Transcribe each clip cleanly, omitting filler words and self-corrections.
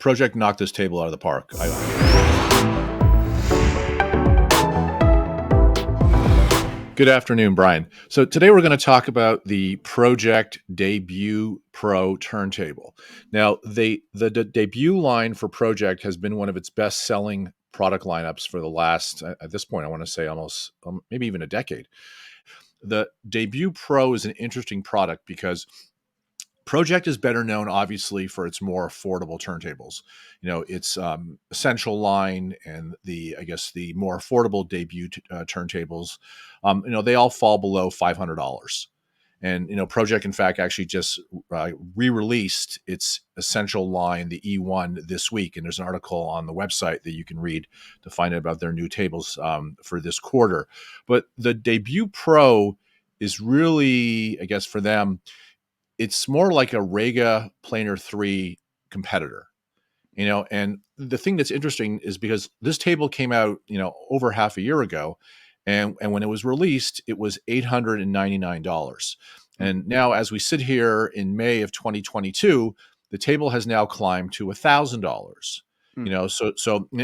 Pro-Ject knocked this table out of the park. Good afternoon, Brian. So today we're going to talk about the Pro-Ject Debut PRO Turntable. Now, the debut line for Pro-Ject has been one of its best-selling product lineups for the last, at this point, I want to say almost, maybe even a decade. The Debut Pro is an interesting product because Pro-Ject is better known, obviously, for its more affordable turntables. You know, its Essential line and the more affordable debut turntables. They all fall below $500. And Pro-Ject, in fact, actually just re-released its Essential line, the E1, this week. And there's an article on the website that you can read to find out about their new tables for this quarter. But the Debut Pro is really, I guess, for them, it's more like a Rega Planar 3 competitor, and the thing that's interesting is because this table came out, over half a year ago, and when it was released, it was $899. And now, as we sit here in May of 2022, the table has now climbed to $1,000.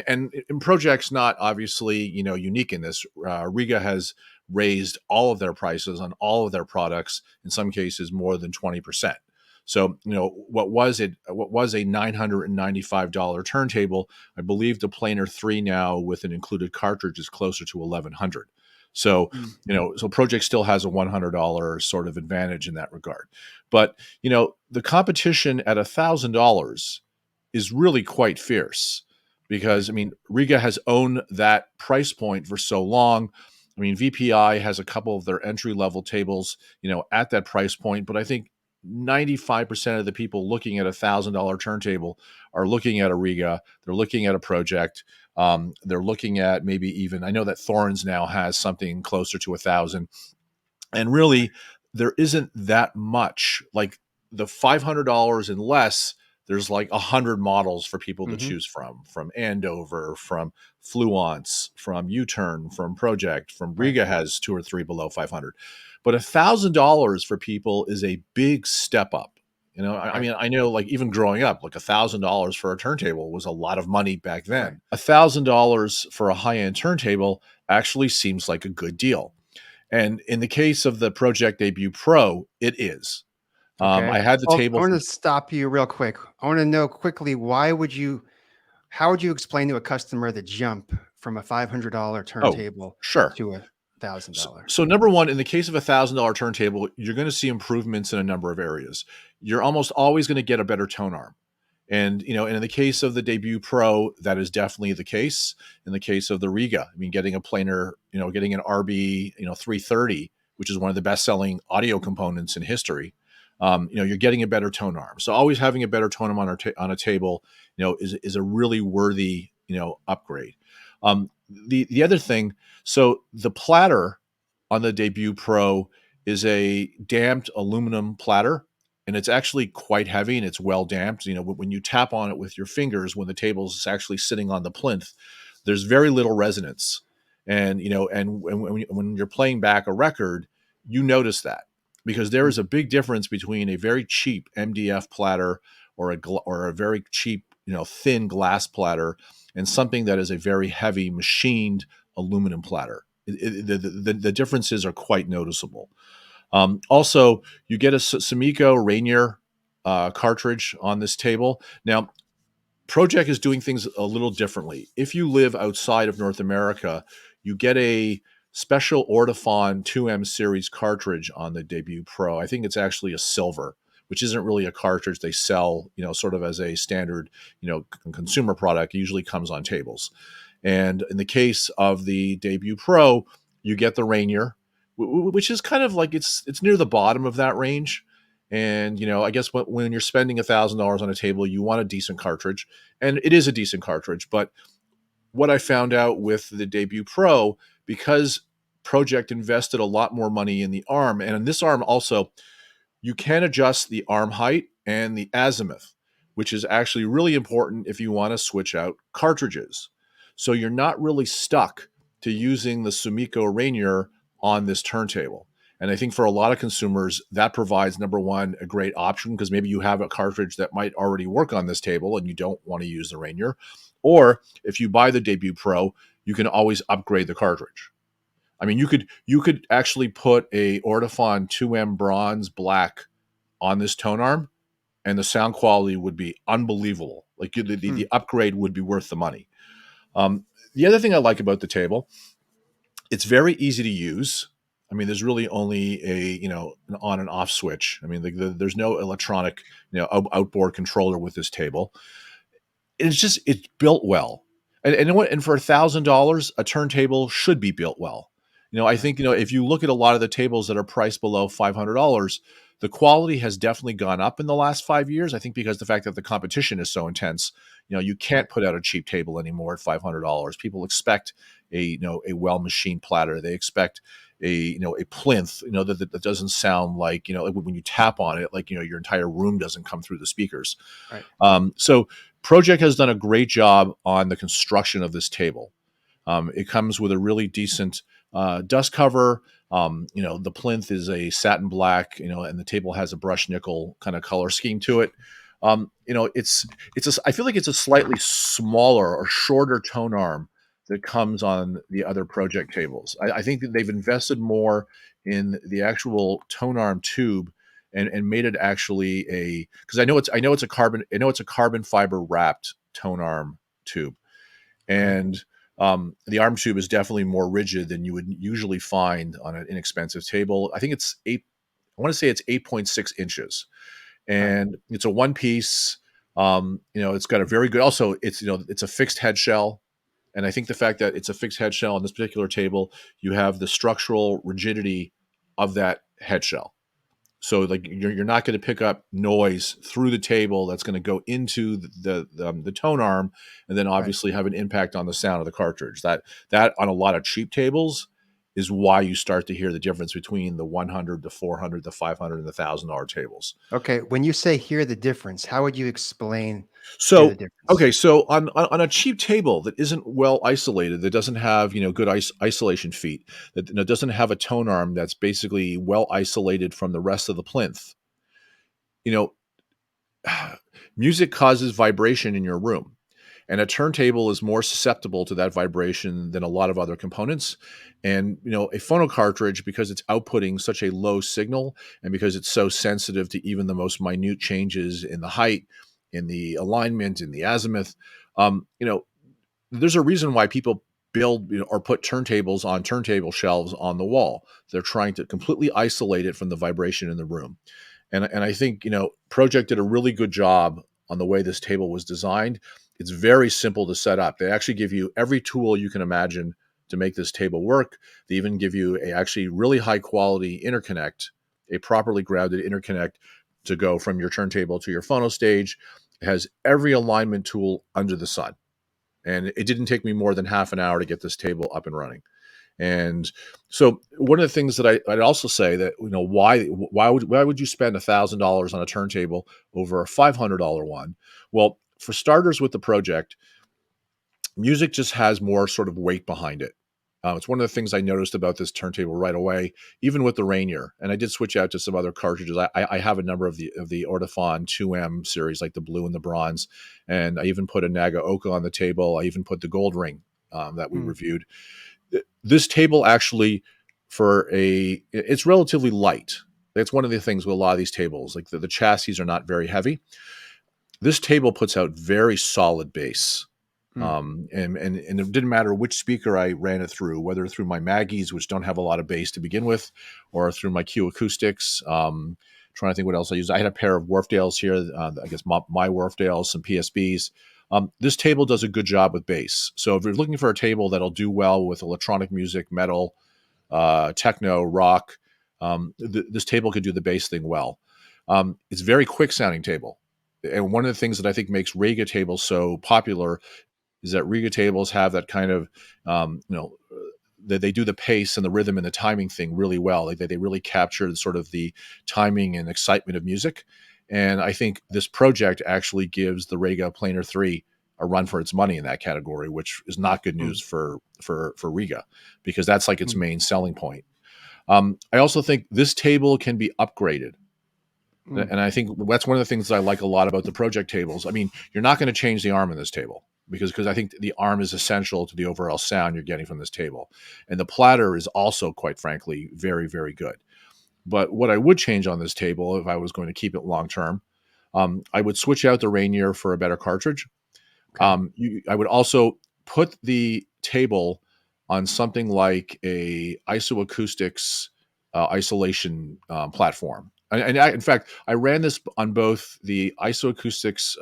And Pro-Ject's not obviously, unique in this. Rega has raised all of their prices on all of their products, in some cases more than 20%. So, what was a $995 turntable, I believe the Planar 3 now with an included cartridge is closer to $1,100. So, so Pro-Ject still has a $100 sort of advantage in that regard. But, the competition at $1,000 is really quite fierce because, Rega has owned that price point for so long. VPI has a couple of their entry-level tables, at that price point, but I think 95% of the people looking at a $1,000 turntable are looking at a Rega, they're looking at a Pro-Ject, they're looking at maybe even, I know that Thorns now has something closer to $1,000, and really there isn't that much. Like the $500 and less, there's like 100 models for people to choose from Andover, from Fluence, from U-Turn, from Pro-Ject, from Rega has 2 or 3 below 500. But $1,000 for people is a big step up. I know, like, even growing up, like $1,000 for a turntable was a lot of money back then. $1,000 for a high-end turntable actually seems like a good deal. And in the case of the Pro-Ject Debut Pro, it is. I had the table. I want to stop you real quick. I want to know quickly, how would you explain to a customer the jump from a $500 turntable to $1,000? So number one, in the case of a $1,000 turntable, you're going to see improvements in a number of areas. You're almost always going to get a better tone arm. And, and in the case of the Debut Pro, that is definitely the case. In the case of the Rega, getting a planar, getting an RB, 330, which is one of the best-selling audio components in history, you're getting a better tone arm. So always having a better tone arm on a table, is a really worthy, upgrade. The other thing, so the platter on the Debut Pro is a damped aluminum platter, and it's actually quite heavy and it's well damped. When you tap on it with your fingers, when the table is actually sitting on the plinth, there's very little resonance. And, when you're playing back a record, you notice that, because there is a big difference between a very cheap MDF platter or a very cheap, thin glass platter and something that is a very heavy machined aluminum platter. The differences are quite noticeable. Also, you get a Sumiko Rainier cartridge on this table. Now, Pro-Ject is doing things a little differently. If you live outside of North America, you get a special audiophile 2M series cartridge on the Debut Pro. I think it's actually a silver, which isn't really a cartridge they sell, sort of as a standard, consumer product. It usually comes on tables. And in the case of the Debut Pro, you get the Rainier, which is kind of like it's near the bottom of that range. And, I guess when you're spending $1,000 on a table, you want a decent cartridge, and it is a decent cartridge. But what I found out with the Debut Pro, because Pro-Ject invested a lot more money in the arm, and in this arm also, you can adjust the arm height and the azimuth, which is actually really important if you want to switch out cartridges. So you're not really stuck to using the Sumiko Rainier on this turntable. And I think for a lot of consumers, that provides, number one, a great option, because maybe you have a cartridge that might already work on this table and you don't want to use the Rainier. Or if you buy the Debut Pro, you can always upgrade the cartridge. I mean, you could actually put a Audiophile 2M bronze black on this tone arm, and the sound quality would be unbelievable. Like the upgrade would be worth the money. The other thing I like about the table, it's very easy to use. I mean, there's really only an on and off switch. I mean, there's no electronic outboard controller with this table. It's built well, and for $1,000, a turntable should be built well. I think if you look at a lot of the tables that are priced below $500, the quality has definitely gone up in the last 5 years. I think because the fact that the competition is so intense, you can't put out a cheap table anymore at $500. People expect a well machined platter. They expect a plinth that doesn't sound like when you tap on it, like your entire room doesn't come through the speakers. Right. So Pro-Ject has done a great job on the construction of this table. It comes with a really decent dust cover. The plinth is a satin black, and the table has a brushed nickel kind of color scheme to it. I feel like it's a slightly smaller or shorter tone arm that comes on the other Pro-Ject tables. I think that they've invested more in the actual tone arm tube and made it actually because I know it's a carbon fiber wrapped tone arm tube, and the arm tube is definitely more rigid than you would usually find on an inexpensive table. I think it's 8.6 inches, and it's a one piece. It's got a very good. Also, it's a fixed head shell. And I think the fact that it's a fixed head shell on this particular table, you have the structural rigidity of that head shell. So like you're not going to pick up noise through the table that's going to go into the tone arm, and then obviously have an impact on the sound of the cartridge. That on a lot of cheap tables is why you start to hear the difference between the 100, the 400, the 500, and the $1,000 tables. Okay, when you say hear the difference, how would you explain hear the So difference? okay, so on a cheap table that isn't well isolated, that doesn't have good isolation feet, that doesn't have a tone arm that's basically well isolated from the rest of the plinth, music causes vibration in your room, and a turntable is more susceptible to that vibration than a lot of other components. And a phono cartridge, because it's outputting such a low signal, and because it's so sensitive to even the most minute changes in the height, in the alignment, in the azimuth, there's a reason why people build or put turntables on turntable shelves on the wall. They're trying to completely isolate it from the vibration in the room. And I think Pro-Ject did a really good job on the way this table was designed. It's very simple to set up. They actually give you every tool you can imagine to make this table work. They even give you a actually really high quality interconnect, a properly grounded interconnect to go from your turntable to your phono stage. It has every alignment tool under the sun. And it didn't take me more than half an hour to get this table up and running. And so one of the things that I'd also say that, why would you spend $1,000 on a turntable over a $500 one? Well, for starters, with the Pro-Ject, music just has more sort of weight behind it. It's one of the things I noticed about this turntable right away, even with the Rainier. And I did switch out to some other cartridges. I have a number of the Audiophile 2M series, like the blue and the bronze. And I even put a Naga Oka on the table. I even put the gold ring that we reviewed. This table actually, it's relatively light. That's one of the things with a lot of these tables. Like the chassis are not very heavy. This table puts out very solid bass. And it didn't matter which speaker I ran it through, whether through my Maggies, which don't have a lot of bass to begin with, or through my ecoustics. Trying to think what else I used. I had a pair of Wharfdales here. I guess my Wharfdales, some PSBs. This table does a good job with bass. So if you're looking for a table that'll do well with electronic music, metal, techno, rock, this table could do the bass thing well. It's a very quick sounding table. And one of the things that I think makes Rega tables so popular is that Rega tables have that kind of, they do the pace and the rhythm and the timing thing really well. They really capture sort of the timing and excitement of music. And I think this Pro-Ject actually gives the Rega Planar 3 a run for its money in that category, which is not good news for Rega, because that's like its main selling point. I also think this table can be upgraded. Mm. And I think that's one of the things that I like a lot about the Pro-Ject tables. I mean, you're not going to change the arm in this table because I think the arm is essential to the overall sound you're getting from this table. And the platter is also, quite frankly, very, very good. But what I would change on this table, if I was going to keep it long term, I would switch out the Rainier for a better cartridge. Okay. I would also put the table on something like a isoacoustics isolation platform. In fact, I ran this on both the isoacoustics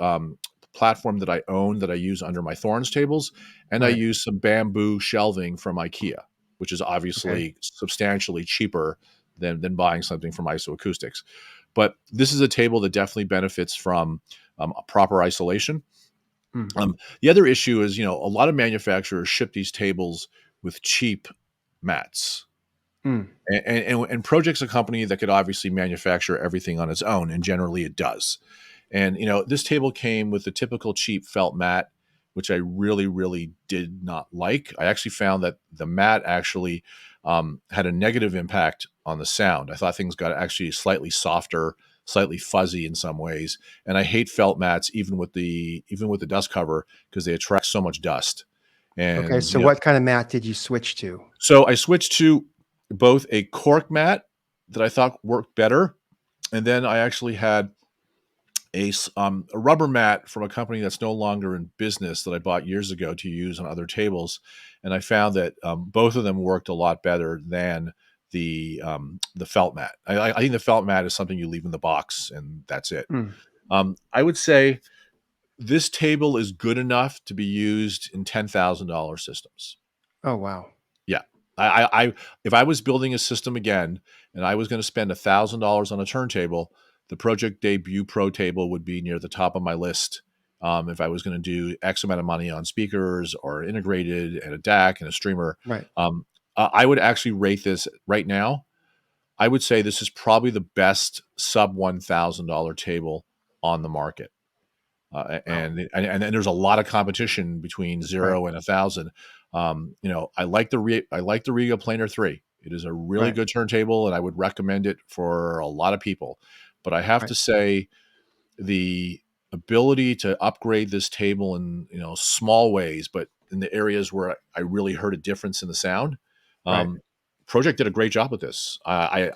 platform that I own that I use under my Thorns tables, and I Right. use some bamboo shelving from IKEA, which is Okay. obviously substantially cheaper than buying something from isoacoustics. But this is a table that definitely benefits from a proper isolation. Mm. The other issue is, a lot of manufacturers ship these tables with cheap mats. Mm. And Pro-Ject's a company that could obviously manufacture everything on its own, and generally it does. And this table came with the typical cheap felt mat, which I really, really did not like. I actually found that the mat actually had a negative impact on the sound. I thought things got actually slightly softer, slightly fuzzy in some ways. And I hate felt mats, even with the dust cover, because they attract so much dust. Okay. And So what kind of mat did you switch to? so I switched to both a cork mat that I thought worked better, and then I actually had a rubber mat from a company that's no longer in business that I bought years ago to use on other tables, and I found that both of them worked a lot better than the felt mat. I think the felt mat is something you leave in the box and that's it. Mm. I would say this table is good enough to be used in $10,000 systems. Oh, wow. Yeah. If I was building a system again and I was going to spend $1,000 on a turntable, the Pro-Ject Debut Pro table would be near the top of my list. If I was going to do X amount of money on speakers or integrated and a DAC and a streamer, Right. I would actually rate this right now. I would say this is probably the best sub $1,000 table on the market. Wow. And there's a lot of competition between Right. 0 and 1,000. I like the Riga Planar 3. It is a really Right. good turntable, and I would recommend it for a lot of people. But I have Right. to say, the ability to upgrade this table in small ways, but in the areas where I really heard a difference in the sound, Right. um, Pro-Ject did a great job with this. I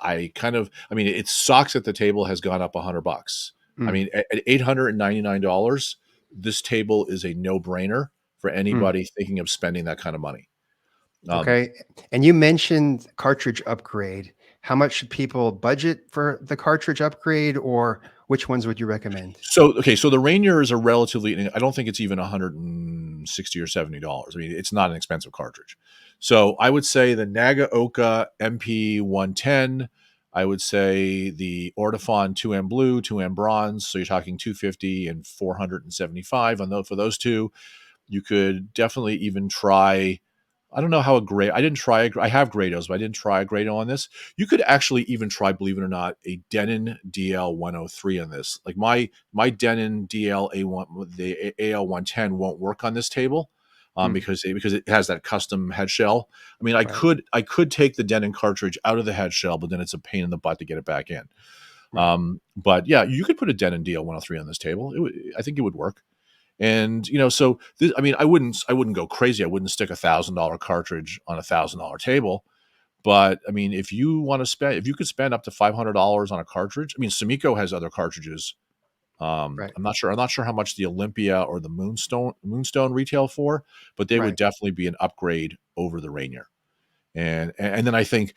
mean, it sucks that the table has gone up $100. I Mm. mean, at $899, this table is a no-brainer for Mm. anybody thinking of spending that kind of money. Um, Okay. And you mentioned cartridge upgrade. How much should people budget for the cartridge upgrade, or which ones would you recommend? So the Rainier is a relatively, I don't think it's even $160 or $70. I mean, it's not an expensive cartridge. So I would say the Nagaoka MP110. I would say the Ortofon 2M Blue, 2M Bronze. So you're talking 250 and 475 on those for those two. You could definitely even try. I don't know how a grade. I didn't try. I have Grados, but I didn't try a Grado on this. You could actually even try, believe it or not, a Denon DL103 on this. Like my Denon DL A1, the AL110 won't work on this table Mm. because it has that custom head shell. I mean, Right. I could take the Denon cartridge out of the head shell, but then it's a pain in the butt to get it back in. Right. But yeah, you could put a Denon DL103 on this table. I think it would work. And so this, I mean, I wouldn't go crazy. I wouldn't stick $1,000 cartridge on $1,000 table. But I mean, if you could spend up to $500 on a cartridge. I mean, Sumiko has other cartridges. Right. I'm not sure how much the Olympia or the Moonstone retail for, but they would Right. definitely be an upgrade over the Rainier. And then I think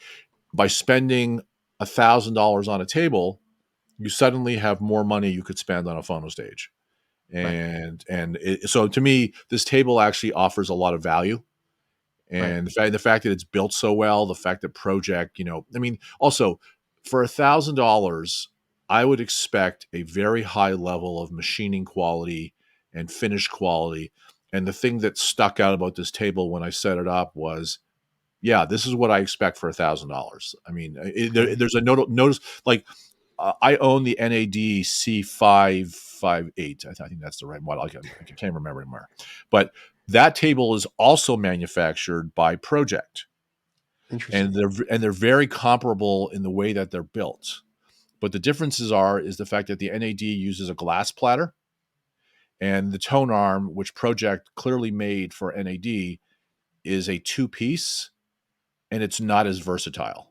by spending $1,000 on a table, you suddenly have more money you could spend on a phono stage. Right. So to me, this table actually offers a lot of value, Right. and the fact that it's built so well, the fact that Pro-Ject, I mean, also for $1,000, I would expect a very high level of machining quality and finish quality. And the thing that stuck out about this table when I set it up was, yeah, this is what I expect for $1,000. I mean, Okay. there's a notice like I own the NAD C558. I think that's the right model. I can't remember anymore. But that table is also manufactured by Pro-Ject. Interesting. they're very comparable in the way that they're built. But the differences is the fact that the NAD uses a glass platter, and the tone arm, which Pro-Ject clearly made for NAD, is a two-piece, and it's not as versatile.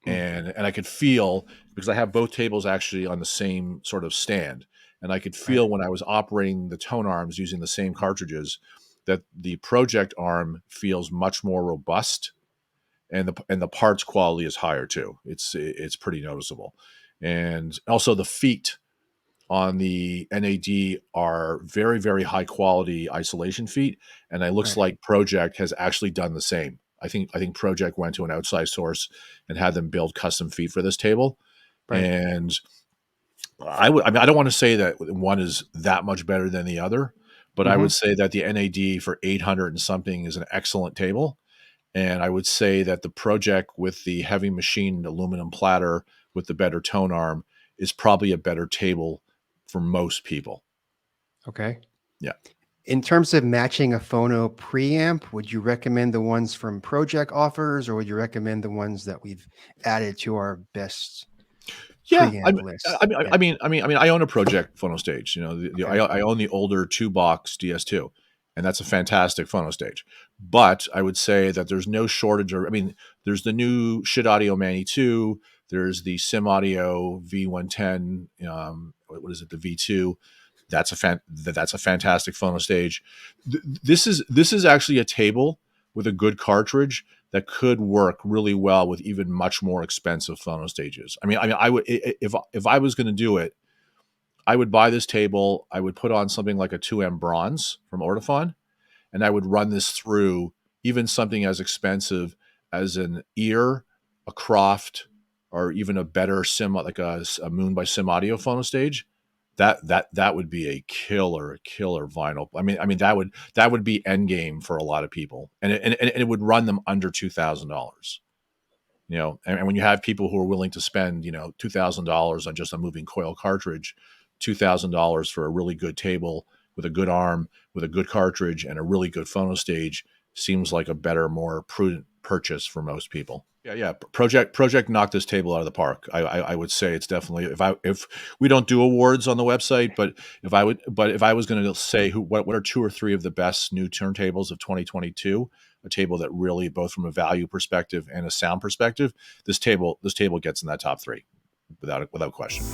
And I could feel, because I have both tables actually on the same sort of stand, and I could feel when I was operating the tone arms using the same cartridges that the Pro-Ject arm feels much more robust, and the parts quality is higher too. It's pretty noticeable. And also the feet on the NAD are very, very high quality isolation feet, and it looks like Pro-Ject has actually done the same. I think Pro-Ject went to an outside source and had them build custom feet for this table. And I don't want to say that one is that much better than the other, but I would say that the NAD for 800 and something is an excellent table. And I would say that the Pro-Ject with the heavy machined aluminum platter with the better tone arm is probably a better table for most people. Okay. Yeah. In terms of matching a Phono preamp, would you recommend the ones from Pro-Ject offers, or would you recommend the ones that we've added to our best preamp list? I own a Pro-Ject Phono stage. You know, I own the older 2-box DS2, and that's a fantastic Phono stage. But I would say that there's no shortage. There's the new Shit Audio Mani 2. There's the Sim Audio V110. What is it? The V2. That's a fantastic Phono stage. This is actually a table with a good cartridge that could work really well with even much more expensive Phono stages. I would, if I was going to do it, I would buy this table. I would put on something like a 2M bronze from Audiophile, and I would run this through even something as expensive as an Ear, a Croft, or even a better Sim, like a Moon by Sim Audio Phono stage. That would be a killer vinyl. That would be end game for a lot of people, and it would run them under $2,000. You know, and when you have people who are willing to spend, $2,000 on just a moving coil cartridge, $2,000 for a really good table with a good arm, with a good cartridge, and a really good Phono stage seems like a better, more prudent purchase for most people. Yeah. Pro-Ject knocked this table out of the park. I would say it's definitely, if we don't do awards on the website, but if I was going to say what are 2 or 3 of the best new turntables of 2022, a table that really, both from a value perspective and a sound perspective, this table gets in that top 3 without question.